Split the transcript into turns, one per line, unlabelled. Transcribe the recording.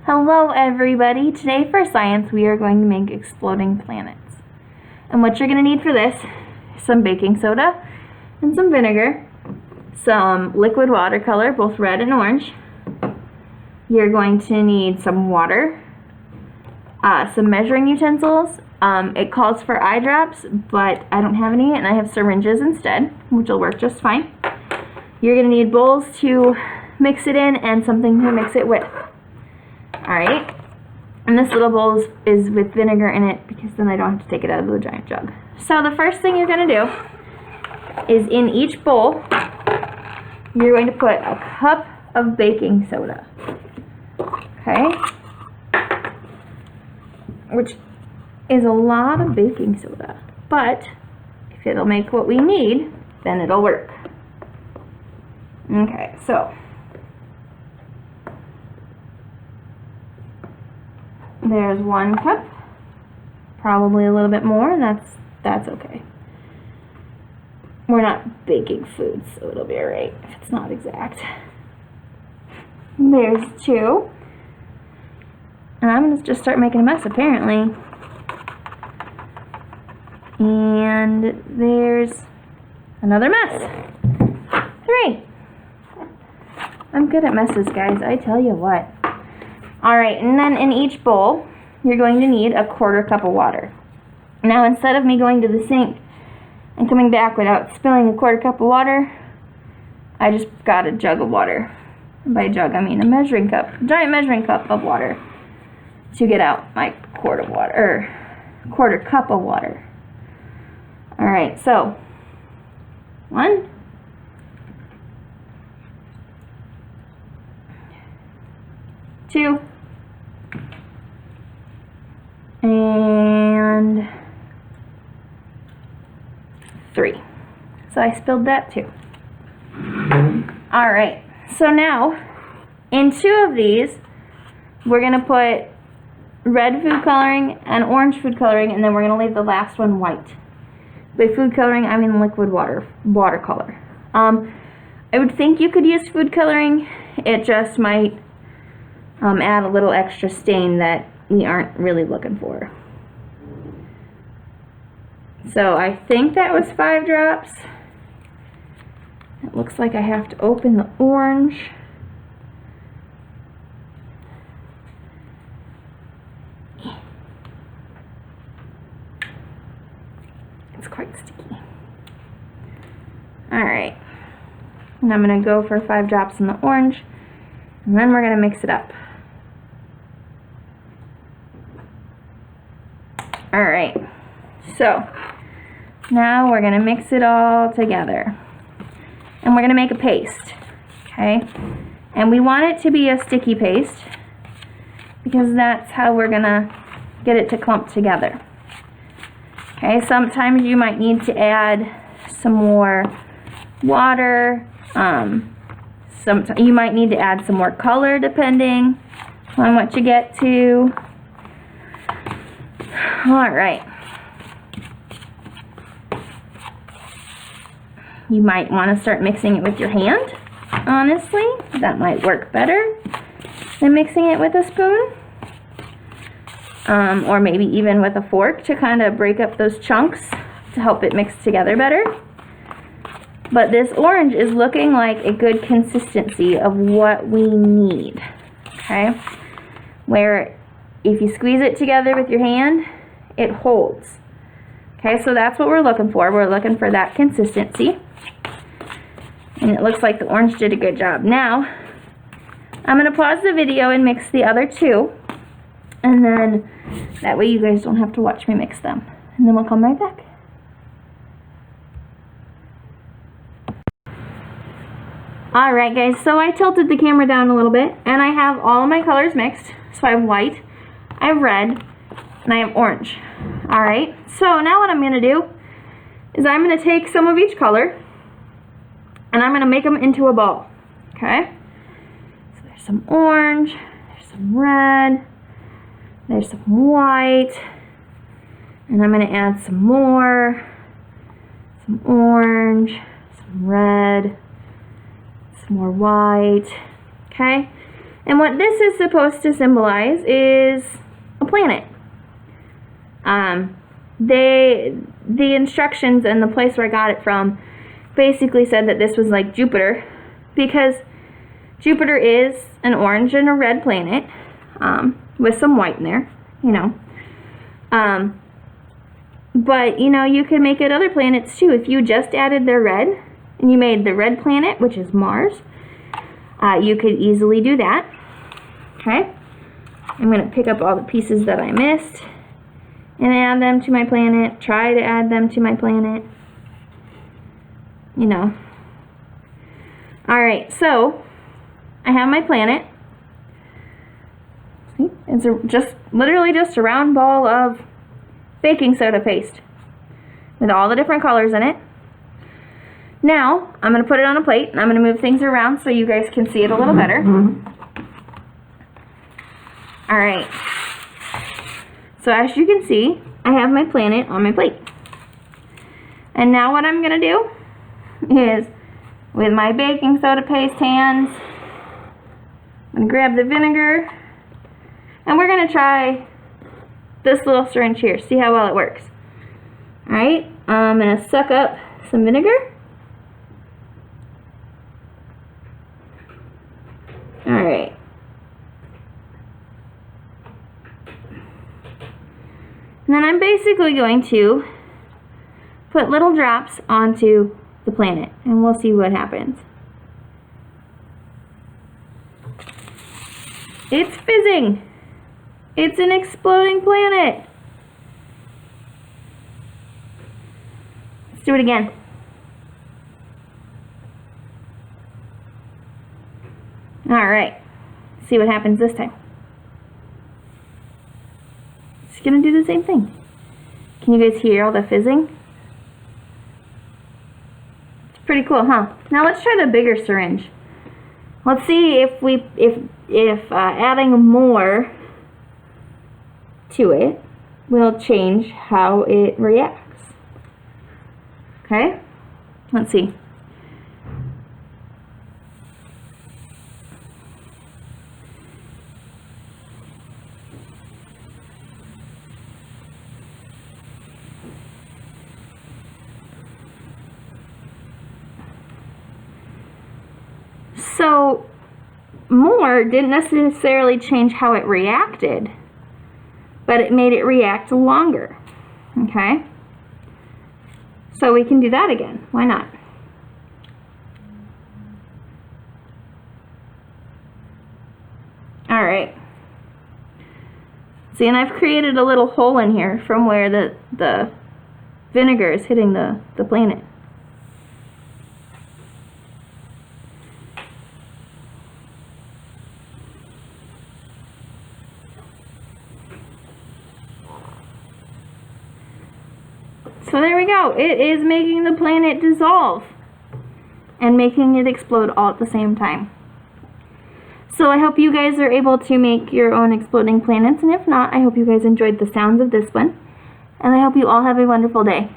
Hello everybody! Today for science we are going to make exploding planets. And what you're going to need for this is some baking soda and some vinegar, some liquid watercolor, both red and orange. You're going to need some water, some measuring utensils. It calls for eye drops, but I don't have any and I have syringes instead, which will work just fine. You're going to need bowls to mix it in and something to mix it with. Alright, and this little bowl is with vinegar in it because then I don't have to take it out of the giant jug. So the first thing you're going to do is in each bowl, you're going to put a cup of baking soda. Okay? Which is a lot of baking soda, but if it'll make what we need, then it'll work. Okay, so there's 1 cup, probably a little bit more, and that's okay. We're not baking food, so it'll be alright if it's not exact. There's 2. And I'm going to just start making a mess, apparently. And there's another mess. 3. I'm good at messes, guys, I tell you what. Alright, and then in each bowl, you're going to need a 1/4 cup of water. Now, instead of me going to the sink and coming back without spilling a 1/4 cup of water, I just got a jug of water. And by jug, I mean a measuring cup, a giant measuring cup of water to get out my 1/4 cup of water. Alright, so 1, 2, and 3. So I spilled that too. Alright, so now in 2 of these we're going to put red food coloring and orange food coloring, and then we're going to leave the last one white. By food coloring, I mean liquid watercolor. I would think you could use food coloring. It just might add a little extra stain that we aren't really looking for. So I think that was 5 drops. It looks like I have to open the orange. It's quite sticky. Alright. And I'm going to go for 5 drops in the orange, and then we're going to mix it up. Alright, so now we're going to mix it all together. And we're going to make a paste, okay? And we want it to be a sticky paste because that's how we're going to get it to clump together. Okay, sometimes you might need to add some more water. You might need to add some more color depending on what you get to. Alright. You might want to start mixing it with your hand, honestly. That might work better than mixing it with a spoon. Or maybe even with a fork to kind of break up those chunks to help it mix together better. But this orange is looking like a good consistency of what we need. Okay? Where if you squeeze it together with your hand, it holds. Okay, so that's what we're looking for. We're looking for that consistency. And it looks like the orange did a good job. Now, I'm going to pause the video and mix the other 2. And then, that way you guys don't have to watch me mix them. And then we'll come right back. Alright guys, so I tilted the camera down a little bit. And I have all of my colors mixed. So I have white, I have red, and I have orange. Alright, so now what I'm going to do is I'm going to take some of each color and I'm going to make them into a ball. Okay? So there's some orange, there's some red, there's some white, and I'm going to add some more, some orange, some red, some more white. Okay? And what this is supposed to symbolize is a planet. The instructions and the place where I got it from basically said that this was like Jupiter, because Jupiter is an orange and a red planet, with some white in there, you know. But, you know, you could make it other planets too. If you just added their red, and you made the red planet, which is Mars, you could easily do that. Okay? I'm going to pick up all the pieces that I missed and add them to my planet. Try to add them to my planet. You know. Alright, so I have my planet. See? It's literally just a round ball of baking soda paste with all the different colors in it. Now, I'm going to put it on a plate, and I'm going to move things around so you guys can see it a little better. Alright, so as you can see, I have my planet on my plate. And now what I'm going to do is, with my baking soda paste hands, I'm going to grab the vinegar, and we're going to try this little syringe here, see how well it works. Alright, I'm going to suck up some vinegar. Alright. And then I'm basically going to put little drops onto the planet, and we'll see what happens. It's fizzing! It's an exploding planet! Let's do it again. Alright, see what happens this time. It's gonna do the same thing. Can you guys hear all the fizzing? It's pretty cool, huh? Now let's try the bigger syringe. Let's see if adding more to it will change how it reacts. Okay? Let's see. So, more didn't necessarily change how it reacted, but it made it react longer. Okay? So we can do that again. Why not? Alright. See, and I've created a little hole in here from where the vinegar is hitting the planet. So there we go. It is making the planet dissolve and making it explode all at the same time. So I hope you guys are able to make your own exploding planets, and if not, I hope you guys enjoyed the sounds of this one, and I hope you all have a wonderful day.